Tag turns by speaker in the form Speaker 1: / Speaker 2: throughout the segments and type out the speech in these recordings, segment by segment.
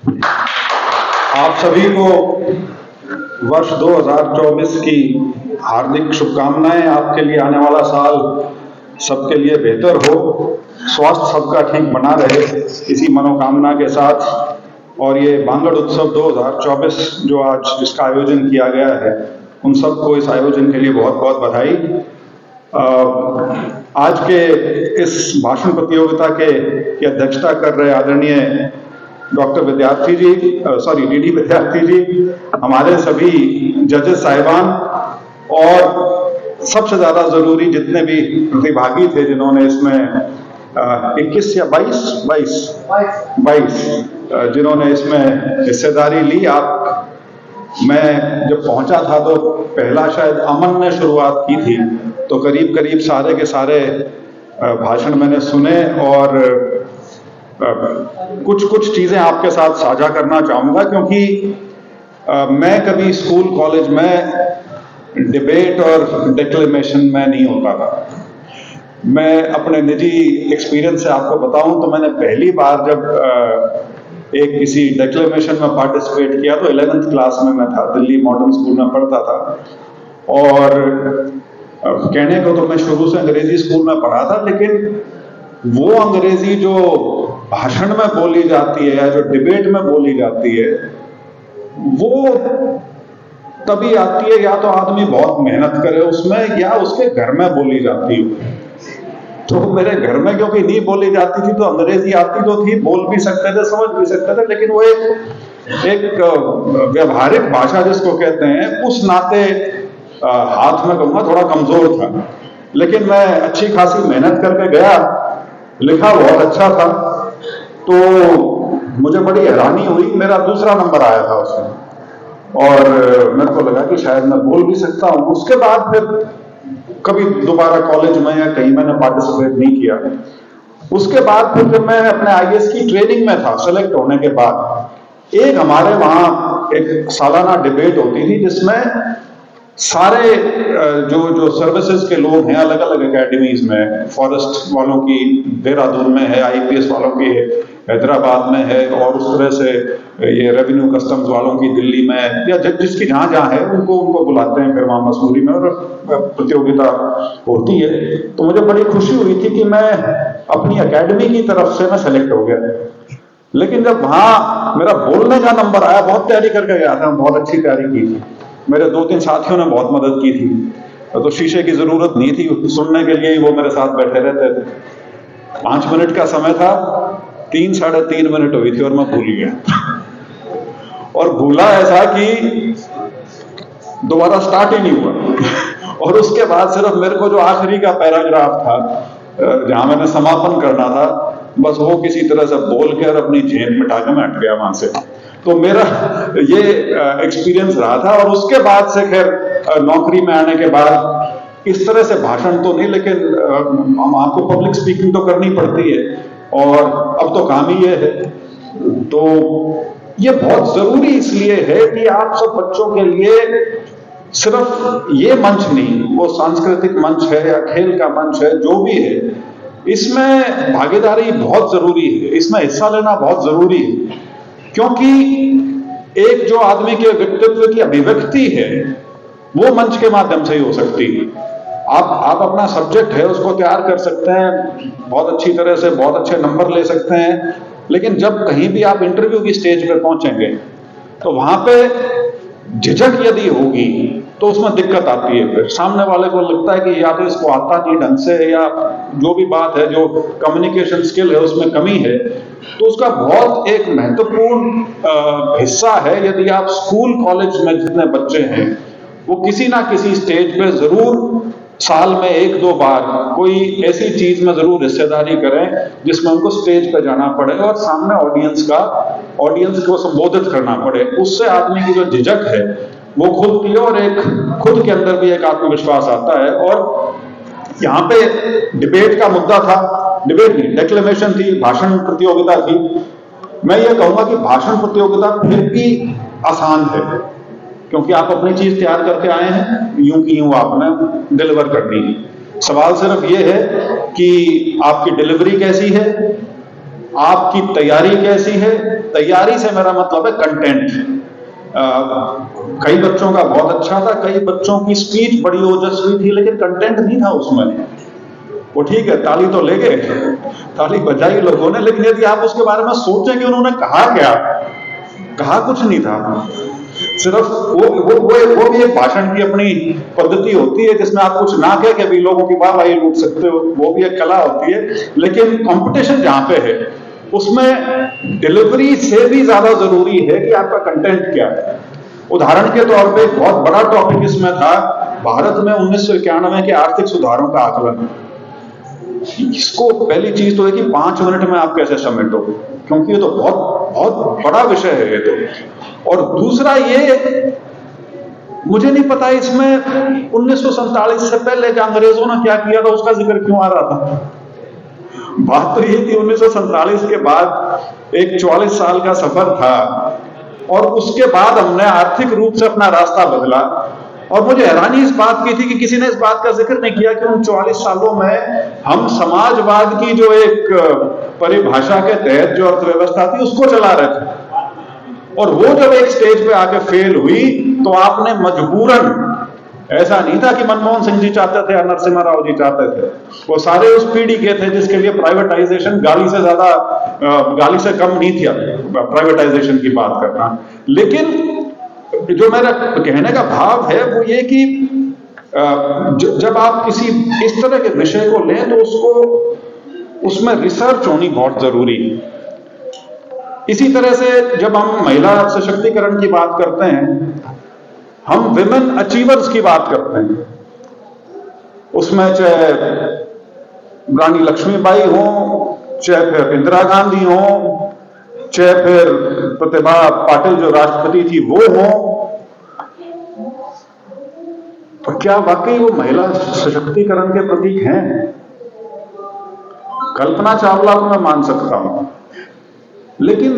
Speaker 1: आप सभी को वर्ष 2024 की हार्दिक शुभकामनाएं। आपके लिए आने वाला साल सबके लिए बेहतर हो, स्वास्थ्य सबका ठीक बना रहे, इसी मनोकामना के साथ। और ये बांगड़ उत्सव 2024 जो आज जिसका आयोजन किया गया है, उन सबको इस आयोजन के लिए बहुत बहुत बधाई। आज के इस भाषण प्रतियोगिता की अध्यक्षता कर रहे आदरणीय डॉक्टर विद्यार्थी जी, डीडी विद्यार्थी जी, हमारे सभी जजेस साहिबान और सबसे ज्यादा जरूरी जितने भी प्रतिभागी थे जिन्होंने इसमें 21 या 22 जिन्होंने इसमें हिस्सेदारी ली। मैं जब पहुंचा था तो पहला शायद अमन ने शुरुआत की थी, तो करीब करीब सारे के सारे भाषण मैंने सुने और कुछ चीजें आपके साथ साझा करना चाहूंगा, क्योंकि मैं कभी स्कूल कॉलेज में डिबेट और डिक्लेमेशन में नहीं होता था। मैं अपने निजी एक्सपीरियंस से आपको बताऊं तो मैंने पहली बार जब एक किसी डिक्लेमेशन में पार्टिसिपेट किया तो 11th क्लास में मैं था, दिल्ली मॉडर्न स्कूल में पढ़ता था। और कहने को तो मैं शुरू से अंग्रेजी स्कूल में पढ़ा था, लेकिन वो अंग्रेजी जो भाषण में बोली जाती है या जो डिबेट में बोली जाती है, वो तभी आती है या तो आदमी बहुत मेहनत करे उसमें, या उसके घर में बोली जाती है। तो मेरे घर में क्योंकि नहीं बोली जाती थी, तो अंग्रेजी आती तो थी, बोल भी सकते थे, समझ भी सकते थे, लेकिन वो एक व्यवहारिक भाषा जिसको कहते हैं, उस नाते हाथ में कहूंगा थोड़ा कमजोर था। लेकिन मैं अच्छी खासी मेहनत करके गया, लिखा बहुत अच्छा था, तो मुझे बड़ी हैरानी हुई, मेरा दूसरा नंबर आया था उसमें, और मेरे को लगा कि शायद मैं बोल भी सकता हूं। उसके बाद फिर कभी दोबारा कॉलेज में या कहीं मैंने पार्टिसिपेट नहीं किया। उसके बाद फिर जब मैं अपने आईएएस की ट्रेनिंग में था, सेलेक्ट होने के बाद, एक हमारे वहां एक सालाना डिबेट होती थी जिसमें सारे जो सर्विसेज के लोग हैं अलग अलग एकेडमीज में, फॉरेस्ट वालों की देहरादून में है, आईपीएस वालों की हैदराबाद में है, और उस तरह से ये रेवेन्यू कस्टम्स वालों की दिल्ली में, या जिसकी जहां जहां है उनको बुलाते हैं फिर वहां मसूरी में, और प्रतियोगिता होती है। तो मुझे बड़ी खुशी हुई थी कि मैं अपनी एकेडमी की तरफ से मैं सेलेक्ट हो गया। लेकिन जब वहां मेरा बोलने का नंबर आया, बहुत तैयारी करके गया था, बहुत अच्छी तैयारी की थी, मेरे 2-3 साथियों ने बहुत मदद की थी, तो शीशे की जरूरत नहीं थी, सुनने के लिए ही वो मेरे साथ बैठे रहते थे। 5 मिनट का समय था, 3-3.5 मिनट हुई थी और मैं भूल गया। और भूला ऐसा कि दोबारा स्टार्ट ही नहीं हुआ। और उसके बाद सिर्फ मेरे को जो आखिरी का पैराग्राफ था जहां मैंने समापन करना था, बस वो किसी तरह से बोल के और अपनी जेब में टाके मैं हट गया वहां से। तो मेरा ये एक्सपीरियंस रहा था। और उसके बाद से खैर नौकरी में आने के बाद इस तरह से भाषण तो नहीं, लेकिन आपको पब्लिक स्पीकिंग तो करनी पड़ती है, और अब तो काम ही ये है। तो ये बहुत जरूरी इसलिए है कि आप सब बच्चों के लिए सिर्फ ये मंच नहीं, वो सांस्कृतिक मंच है या खेल का मंच है, जो भी है, इसमें भागीदारी बहुत जरूरी है, इसमें हिस्सा लेना बहुत जरूरी है। क्योंकि एक जो आदमी के व्यक्तित्व की अभिव्यक्ति है, वो मंच के माध्यम से ही हो सकती है। आप अपना सब्जेक्ट है उसको तैयार कर सकते हैं बहुत अच्छी तरह से, बहुत अच्छे नंबर ले सकते हैं, लेकिन जब कहीं भी आप इंटरव्यू की स्टेज पे पहुंचेंगे तो वहां पे झिझक यदि होगी तो उसमें दिक्कत आती है। फिर सामने वाले को लगता है कि या तो इसको आता नहीं ढंग से, या जो भी बात है, जो कम्युनिकेशन स्किल है उसमें कमी है। तो उसका बहुत एक महत्वपूर्ण हिस्सा है, यदि आप स्कूल कॉलेज में जितने बच्चे हैं वो किसी ना किसी स्टेज पे जरूर साल में 1-2 बार कोई ऐसी चीज में जरूर हिस्सेदारी करें जिसमें उनको स्टेज पे जाना पड़े और सामने ऑडियंस को संबोधित करना पड़े। उससे आदमी की जो झिझक है वो खुलती है, और एक खुद के अंदर भी एक आत्मविश्वास आता है। और यहाँ पे डिबेट का मुद्दा था, डिबेट नहीं, डिक्लेमेशन थी, भाषण प्रतियोगिता थी। मैं ये कहूंगा कि भाषण प्रतियोगिता फिर भी आसान है, क्योंकि आप अपनी चीज तैयार करके आए हैं, यूं की यूं आपने डिलीवर करनी है। सवाल सिर्फ ये है कि आपकी डिलीवरी कैसी है, आपकी तैयारी कैसी है? तैयारी से मेरा मतलब है कंटेंट। कई बच्चों का बहुत अच्छा था, कई बच्चों की स्पीच बड़ी ओजस्वी थी, लेकिन कंटेंट नहीं था उसमें। वो ठीक है, ताली तो ले गए, ताली बजाई लोगों ने, लेकिन यदि आप उसके बारे में सोचें कि उन्होंने कहा क्या, कहा कुछ नहीं था। सिर्फ वो भी एक भाषण की अपनी पद्धति होती है जिसमें आप कुछ ना कह के भी लोगों की वाहवाही लूट सकते हो, वो भी एक कला होती है। लेकिन कंपटीशन जहां पे है उसमें डिलीवरी से भी ज्यादा जरूरी है कि आपका कंटेंट क्या है। उदाहरण के तौर पे एक बहुत बड़ा टॉपिक इसमें था, भारत में 1991 के आर्थिक सुधारों का आकलन। इसको पहली चीज तो है कि 5 मिनट में आप कैसे समेटो, क्योंकि ये तो बहुत बहुत बड़ा विषय है ये तो। और दूसरा ये, मुझे नहीं पता इसमें 1947 से पहले जो अंग्रेजों ने क्या किया था उसका जिक्र क्यों आ रहा था। बात तो ये थी 1947 के बाद एक 44 साल का सफर था, और उसके बाद हमने आर्थिक रूप से अपना रास्ता बदला। और मुझे हैरानी इस बात की थी कि किसी ने इस बात का जिक्र नहीं किया कि उन 44 सालों में हम समाजवाद की जो एक परिभाषा के तहत जो अर्थव्यवस्था थी उसको चला रहे थे, और वो जब एक स्टेज पे आके फेल हुई तो आपने मजबूरन, ऐसा नहीं था कि मनमोहन सिंह जी चाहते थे या नरसिम्हा राव जी चाहते थे, वो सारे उस पीढ़ी के थे जिसके लिए प्राइवेटाइजेशन गाली से ज्यादा, गाली से कम नहीं थी प्राइवेटाइजेशन की बात करना। लेकिन जो मेरा कहने का भाव है वो ये कि जब आप किसी इस तरह के विषय को लें तो उसमें रिसर्च होनी बहुत जरूरी है। इसी तरह से जब हम महिला सशक्तिकरण की बात करते हैं, हम विमेन अचीवर्स की बात करते हैं, उसमें चाहे रानी लक्ष्मीबाई हो, चाहे फिर इंदिरा गांधी हो, चाहे फिर प्रतिभा पाटिल जो राष्ट्रपति थी वो हो, तो क्या वाकई वो महिला सशक्तिकरण के प्रतीक हैं? कल्पना चावला को मैं मान सकता हूं, लेकिन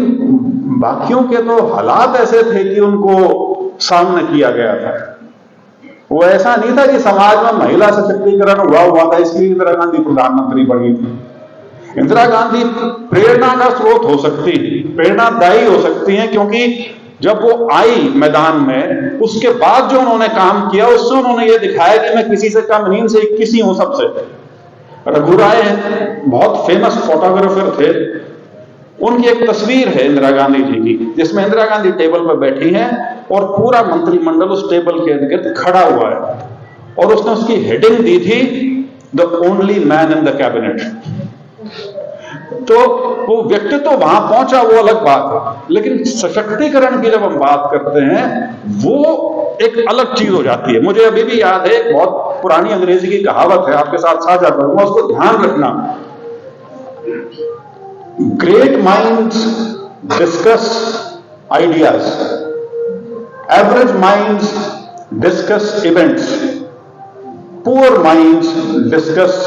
Speaker 1: बाकियों के तो हालात ऐसे थे कि उनको सामने किया गया था। वो ऐसा नहीं था कि समाज में महिला सशक्तिकरण हुआ था इसलिए इंदिरा गांधी प्रधानमंत्री बनी थी। इंदिरा गांधी प्रेरणा का स्रोत हो सकती है, प्रेरणादायी हो सकती हैं, क्योंकि जब वो आई मैदान में उसके बाद जो उन्होंने काम किया उससे उन्होंने ये दिखाया कि मैं किसी से कम नहीं, इनसे 21 ही हूं सबसे। रघु राय बहुत फेमस फोटोग्राफर थे, उनकी एक तस्वीर है इंदिरा गांधी जी की जिसमें इंदिरा गांधी टेबल पर बैठी हैं और पूरा मंत्रिमंडल उस टेबल के इर्द-गिर्द खड़ा हुआ है, और उसने उसकी हेडिंग दी थी the only man in the cabinet. तो वो व्यक्तित्व तो वहां पहुंचा वो अलग बात है, लेकिन सशक्तिकरण की जब हम बात करते हैं वो एक अलग चीज हो जाती है। मुझे अभी भी याद है, एक बहुत पुरानी अंग्रेजी की कहावत है, आपके साथ साझा करूंगा, उसको ध्यान रखना। Great minds discuss ideas. Average minds discuss events. Poor minds discuss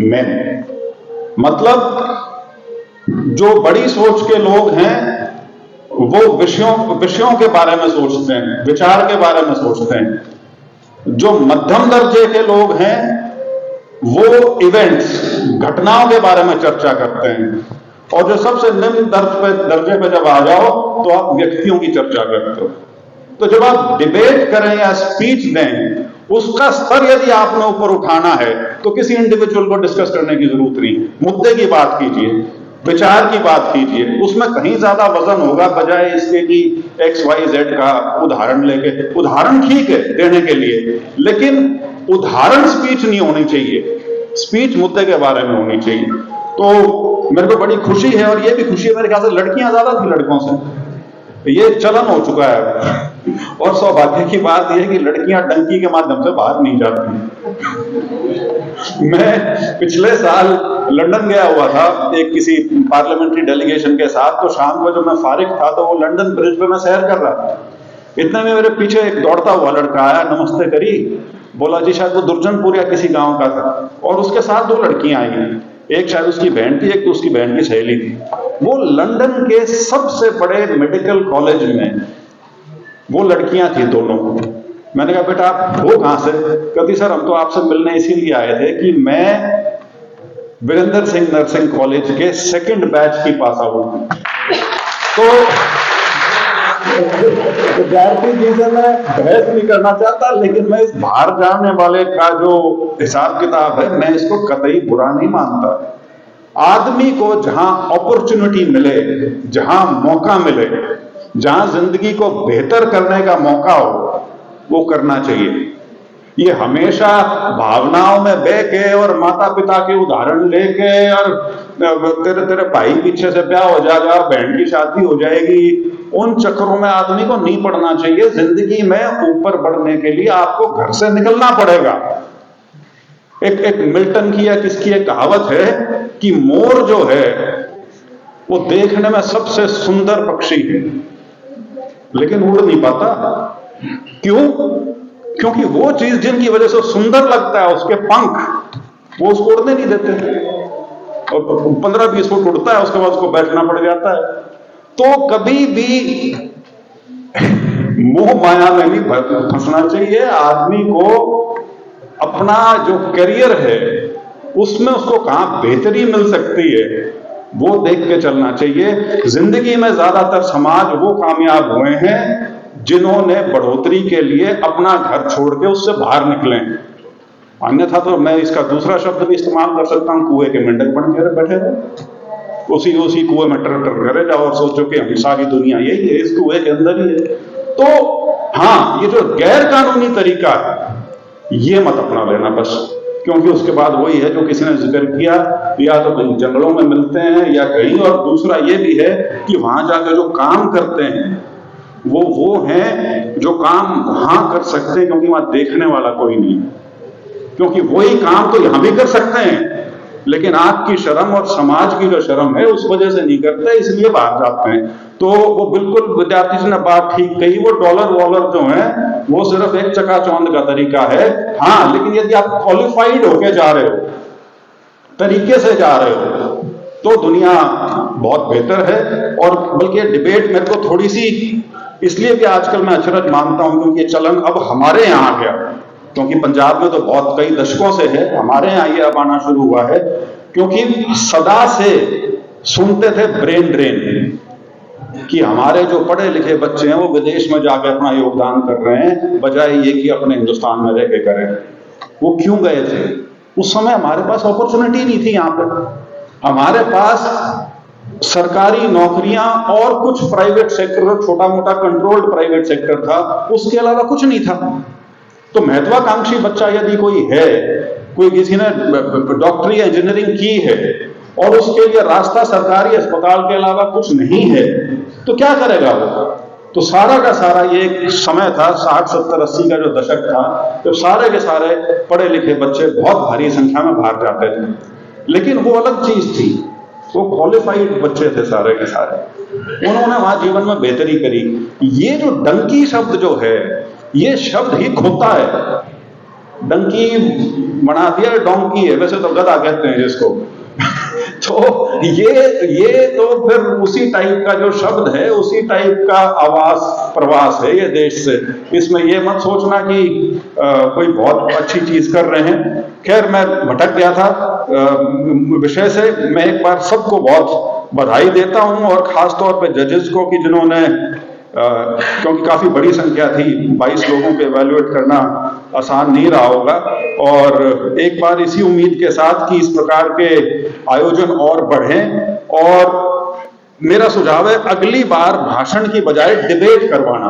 Speaker 1: men. मतलब जो बड़ी सोच के लोग हैं वो विषयों के बारे में सोचते हैं, विचार के बारे में सोचते हैं। जो मध्यम दर्जे के लोग हैं वो इवेंट्स, घटनाओं के बारे में चर्चा करते हैं, और जो सबसे निम्न दर्जे पे जब आ जाओ तो आप व्यक्तियों की चर्चा करते हो। तो जब आप डिबेट करें या स्पीच दें, उसका स्तर यदि आपने ऊपर उठाना है तो किसी इंडिविजुअल को डिस्कस करने की जरूरत नहीं, मुद्दे की बात कीजिए, विचार की बात कीजिए, उसमें कहीं ज्यादा वजन होगा बजाय इसके कि XYZ का उदाहरण लेके। उदाहरण ठीक है देने के लिए, लेकिन उदाहरण स्पीच नहीं होनी चाहिए, स्पीच मुद्दे के बारे में होनी चाहिए। तो मेरे को बड़ी खुशी है, और ये भी खुशी है मेरे ख्याल से लड़कियां ज्यादा थी लड़कों से, ये चलन हो चुका है। और सौभाग्य की बात यह है कि लड़कियां डंकी के माध्यम से बाहर नहीं जाती। मैं पिछले साल लंदन गया हुआ था एक किसी पार्लियामेंट्री डेलीगेशन के साथ, तो शाम को जब मैं फारिग था तो वो लंदन ब्रिज पे मैं सैर कर रहा था। इतने में मेरे पीछे एक दौड़ता हुआ लड़का आया, नमस्ते करी, बोला जी शायद वो दुर्जनपुर या किसी गांव का था, और उसके साथ 2 लड़कियां आई, एक शायद उसकी बहन थी, एक तो उसकी बहन की सहेली थी। वो लंदन के सबसे बड़े मेडिकल कॉलेज में वो लड़कियां थी दोनों। मैंने कहा बेटा आप हो कहां से? कहती सर हम तो आपसे मिलने इसीलिए आए थे कि मैं वीरेंद्र सिंह नर्सिंग कॉलेज के सेकंड बैच की पास आउट हूं। तो विद्यार्थी जी से मैं बहस नहीं करना चाहता, लेकिन मैं इस बाहर जाने वाले का जो हिसाब किताब है, मैं इसको कतई बुरा नहीं मानता। आदमी को जहां अपॉर्चुनिटी मिले, जहां मौका मिले, जहां जिंदगी को बेहतर करने का मौका हो, वो करना चाहिए। ये हमेशा भावनाओं में बह के और माता पिता के उदाहरण लेके और तेरे भाई पीछे से ब्याह हो जाएगा, बहन की शादी हो जाएगी, उन चक्करों में आदमी को नहीं पड़ना चाहिए। जिंदगी में ऊपर बढ़ने के लिए आपको घर से निकलना पड़ेगा। एक मिल्टन की या किसकी एक कहावत है कि मोर जो है वो देखने में सबसे सुंदर पक्षी है, लेकिन उड़ नहीं पाता। क्यों? क्योंकि वो चीज जिनकी वजह से सुंदर लगता है, उसके पंख, वो उसको उड़ने नहीं देते, और 15-20 फुट उड़ता है, उसके बाद उसको बैठना पड़ जाता है। तो कभी भी मोह माया में नहीं फंसना चाहिए। आदमी को अपना जो करियर है उसमें उसको कहां बेहतरी मिल सकती है वो देख के चलना चाहिए। जिंदगी में ज्यादातर समाज वो कामयाब हुए हैं जिन्होंने बढ़ोतरी के लिए अपना घर छोड़ के उससे बाहर निकले। अन्यथा तो मैं इसका दूसरा शब्द भी इस्तेमाल कर सकता हूं, कुएं के मेंढक बन के बैठे रहे, उसी कुएं में टर करे जाओ और सोचो कि हम सारी दुनिया यही है, इस कुएं के अंदर ही है। तो हाँ, ये जो गैर कानूनी तरीका है ये मत अपना लेना बस, क्योंकि उसके बाद वही है जो किसी ने जिक्र किया, या तो कहीं जंगलों में मिलते हैं या कहीं, और दूसरा ये भी है कि वहां जाकर जो काम करते हैं वो हैं जो काम वहां कर सकते हैं क्योंकि वहां देखने वाला कोई नहीं, क्योंकि वही काम तो यहां भी कर सकते हैं, लेकिन आपकी शर्म और समाज की जो शर्म है उस वजह से नहीं करते, इसलिए बाहर जाते हैं। तो वो बिल्कुल विद्यार्थी जी ने बात ठीक कही, वो डॉलर वॉलर जो है वो सिर्फ एक चकाचौंध का तरीका है। हाँ, लेकिन यदि आप क्वालिफाइड होके जा रहे हो, तरीके से जा रहे हो, तो दुनिया बहुत बेहतर है। और बल्कि डिबेट मेरे को थोड़ी सी इसलिए भी आजकल मैं अचरज मानता हूं क्योंकि ये चलन अब हमारे यहां आ गया, क्योंकि पंजाब में तो बहुत कई दशकों से है, हमारे यहां ये अब आना शुरू हुआ है, क्योंकि सदा से सुनते थे ब्रेन ड्रेन कि हमारे जो पढ़े लिखे बच्चे हैं वो विदेश में जाकर अपना योगदान कर रहे हैं, बजाय ये कि अपने हिंदुस्तान में रह के करें। वो क्यों गए थे? उस समय हमारे पास अपॉर्चुनिटी नहीं थी। यहां पर हमारे पास सरकारी नौकरियां और कुछ प्राइवेट सेक्टर, छोटा मोटा कंट्रोल्ड प्राइवेट सेक्टर था, उसके अलावा कुछ नहीं था। तो महत्वाकांक्षी बच्चा यदि कोई है, कोई किसी ने डॉक्टरी या इंजीनियरिंग की है और उसके लिए रास्ता सरकारी अस्पताल के अलावा कुछ नहीं है, तो क्या करेगा वो? तो सारा का सारा ये एक समय था 60, 70, 80 का जो दशक था, तो सारे के सारे पढ़े लिखे बच्चे बहुत भारी संख्या में बाहर जाते थे। लेकिन वो अलग चीज थी, वो क्वालिफाइड बच्चे थे सारे के सारे, उन्होंने वहां जीवन में बेहतरी करी। ये जो डंकी शब्द जो है, ये शब्द ही खोता है। डंकी बना दिया, डोंकी है, वैसे तो गधा कहते हैं जिसको। तो ये तो फिर उसी टाइप का जो शब्द है, उसी टाइप का आवास प्रवास है ये देश से। इसमें ये मत सोचना कि कोई बहुत अच्छी चीज कर रहे हैं। खैर, मैं भटक गया था विषय से। मैं एक बार सबको बहुत बधाई देता हूं, और खास तौर पे जजेस को कि जिन्होंने क्योंकि काफी बड़ी संख्या थी, 22 लोगों को इवैल्यूएट करना आसान नहीं रहा होगा, और एक बार इसी उम्मीद के साथ कि इस प्रकार के आयोजन और बढ़ें, और मेरा सुझाव है अगली बार भाषण की बजाय डिबेट करवाना।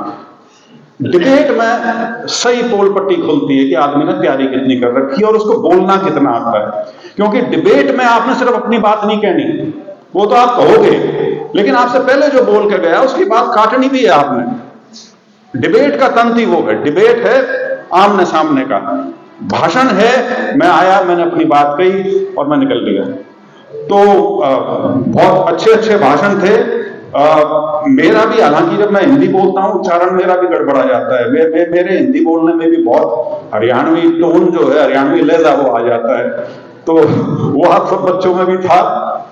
Speaker 1: डिबेट में सही पोल पट्टी खुलती है कि आदमी ने तैयारी कितनी कर रखी है और उसको बोलना कितना आता है, क्योंकि डिबेट में आपने सिर्फ अपनी बात नहीं कहनी, वो तो आप कहोगे, लेकिन आपसे पहले जो बोल के गया उसकी बात काटनी भी है आपने। डिबेट का तंत्र ही वो है। डिबेट है आमने सामने का, भाषण है मैं आया, मैंने अपनी बात कही और मैं निकल लिया। तो बहुत अच्छे अच्छे भाषण थे। मेरा भी, हालांकि जब मैं हिंदी बोलता हूं उच्चारण मेरा भी गड़बड़ा जाता है, मेरे हिंदी बोलने में भी बहुत हरियाणवी टोन जो है, हरियाणवी लहजा वो आ जाता है। तो वो आप सब बच्चों में भी था,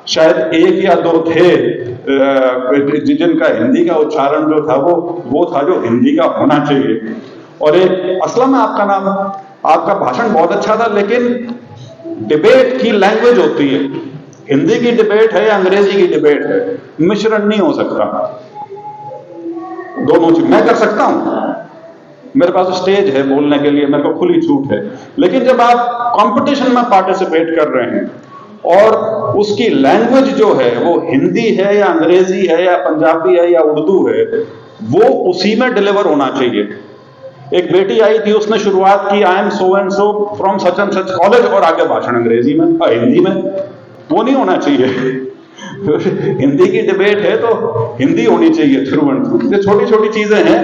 Speaker 1: शायद 1 या 2 थे जिनका हिंदी का उच्चारण जो था वो था जो हिंदी का होना चाहिए। और एक असलम, आपका नाम, आपका भाषण बहुत अच्छा था, लेकिन डिबेट की लैंग्वेज होती है, हिंदी की डिबेट है या अंग्रेजी की डिबेट है, मिश्रण नहीं हो सकता। दोनों चीज मैं कर सकता हूं, मेरे पास स्टेज है बोलने के लिए, मेरे को खुली छूट है, लेकिन जब आप कंपटीशन में पार्टिसिपेट कर रहे हैं और उसकी लैंग्वेज जो है वो हिंदी है या अंग्रेजी है या पंजाबी है या उर्दू है, वो उसी में डिलीवर होना चाहिए। एक बेटी आई थी, उसने शुरुआत की I am so and so from such and such college, और आगे भाषण अंग्रेजी में हिंदी में, वो नहीं होना चाहिए। हिंदी की डिबेट है तो हिंदी होनी चाहिए थ्रू एंड थ्रू। ये छोटी छोटी चीजें हैं।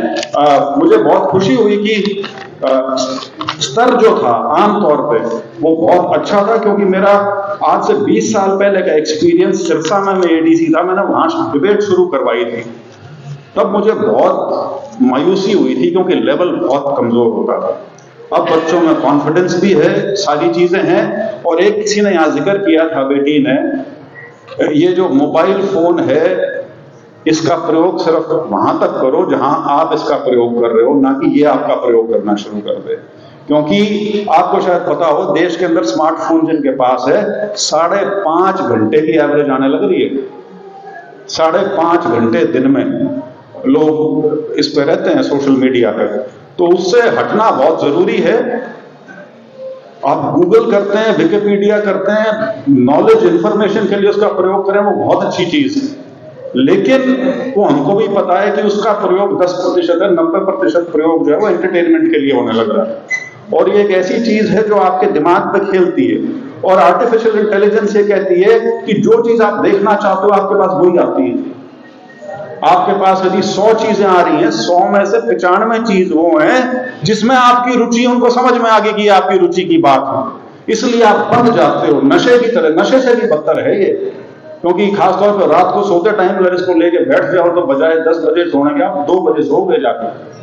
Speaker 1: मुझे बहुत खुशी हुई कि स्तर जो था आमतौर पे वो बहुत अच्छा था, क्योंकि मेरा आज से 20 साल पहले का एक्सपीरियंस सिरसा में मैं एडीसी था, मैंने वहां डिबेट शुरू करवाई थी, तब मुझे बहुत मायूसी हुई थी क्योंकि लेवल बहुत कमजोर होता था। अब बच्चों में कॉन्फिडेंस भी है, सारी चीजें हैं। और एक किसी ने यहां जिक्र किया था, बेटी ने, ये जो मोबाइल फोन है इसका प्रयोग सिर्फ वहां तक करो जहां आप इसका प्रयोग कर रहे हो, ना कि ये आपका प्रयोग करना शुरू कर दे। क्योंकि आपको शायद पता हो, देश के अंदर स्मार्टफोन जिनके पास है 5.5 घंटे की एवरेज आने लग रही है। 5.5 घंटे दिन में लोग इस पे रहते हैं, सोशल मीडिया पे। तो उससे हटना बहुत जरूरी है। आप गूगल करते हैं, विकिपीडिया करते हैं, नॉलेज इंफॉर्मेशन के लिए उसका प्रयोग करें, वो बहुत अच्छी चीज है, लेकिन वो हमको भी पता है कि उसका प्रयोग 10% है, 90% प्रयोग जो है वो एंटरटेनमेंट के लिए होने लग रहा है। और ये एक ऐसी चीज है जो आपके दिमाग पे खेलती है। और आर्टिफिशियल इंटेलिजेंस ये कहती है कि जो चीज आप देखना चाहते हो आपके पास वही आती है। आपके पास यदि 100 चीजें आ रही हैं, 100 में से 95 चीज वो है जिसमें आपकी रुचि, उनको समझ में आ गई कि आपकी रुचि की बात है, इसलिए आप बंध जाते हो। नशे की तरह, नशे से भी बदतर है ये। क्योंकि खासतौर पर रात को सोते टाइम अगर इसको लेके बैठ जाओ तो बजाय 10 बजे सोने के आप 2 बजे सो गए जाके,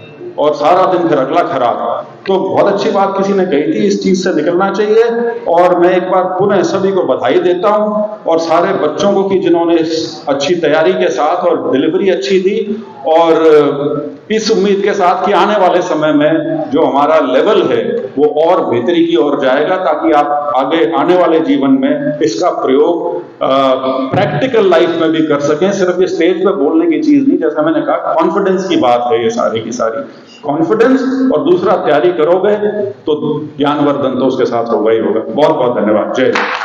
Speaker 1: और सारा दिन फिर अगला खराब। तो बहुत अच्छी बात किसी ने कही थी, इस चीज से निकलना चाहिए। और मैं एक बार पुनः सभी को बधाई देता हूं, और सारे बच्चों को कि जिन्होंने इस अच्छी तैयारी के साथ, और डिलीवरी अच्छी थी, और इस उम्मीद के साथ कि आने वाले समय में जो हमारा लेवल है वो और बेहतरी की ओर जाएगा, ताकि आप आगे आने वाले जीवन में इसका प्रयोग प्रैक्टिकल लाइफ में भी कर सकें। सिर्फ ये स्टेज पे बोलने की चीज नहीं, जैसा मैंने कहा, कॉन्फिडेंस की बात है ये सारी की सारी। कॉन्फिडेंस, और दूसरा तैयारी करोगे तो ज्ञानवर्धन तो उसके साथ होगा ही होगा। बहुत बहुत धन्यवाद। जय हिंद।